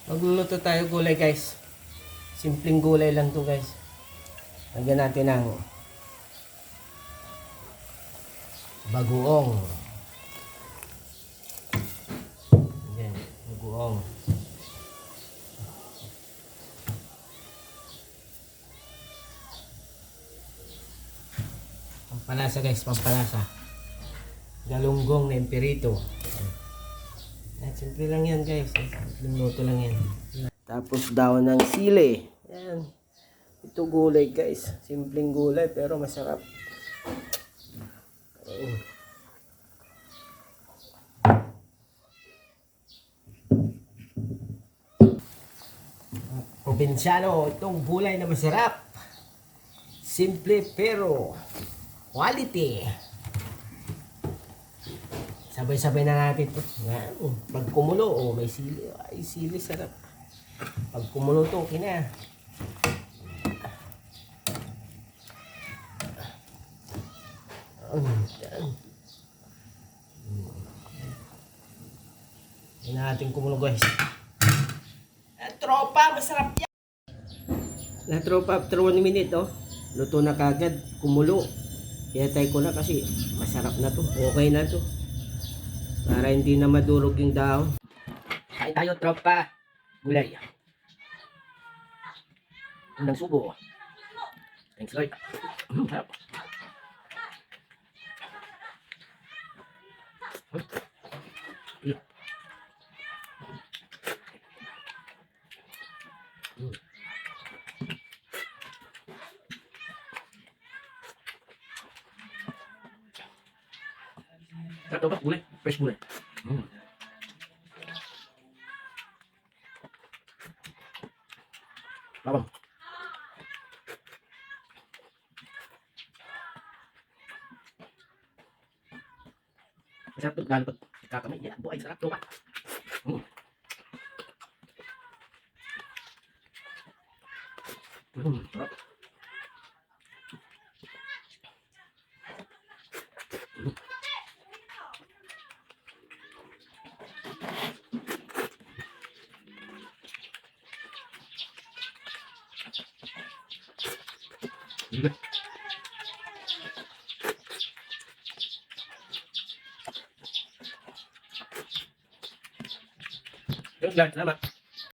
Magluluto tayo gulay guys. Simpleng gulay lang to guys. Lagyan natin ng bagoong. Ayan, bagoong. Pampalasa guys, pampalasa. Galunggong na empirito. Ayan, simple lang yan guys. Simpleng luto lang yan. Tapos daon ng sili. Ayan. Ito gulay guys. Simpleng gulay pero masarap. Probinsyano, itong gulay na masarap. Simple pero quality. Sabay-sabay na natin ito. Pag kumulo, may sili. Ay, sili sarap. Pag kumulo ito, okay na. Yan natin kumulo guys. Tropa, masarap yan. Na tropa, after 1 minute, luto na kagad, kumulo. Hinatay ko na kasi masarap na to. Okay na to. Para hindi na madurog yung dahon. Kain tayo, tropa. Gulay. Unang subo. Thanks, Lord. Sarap. Sarap daw ba? Gulay. Fresh gulay. Babang. Masarap ito. Lalo pag kakamay. Yan. Buhay. Sarap daw ba? Sarap. Yun guys, salamat.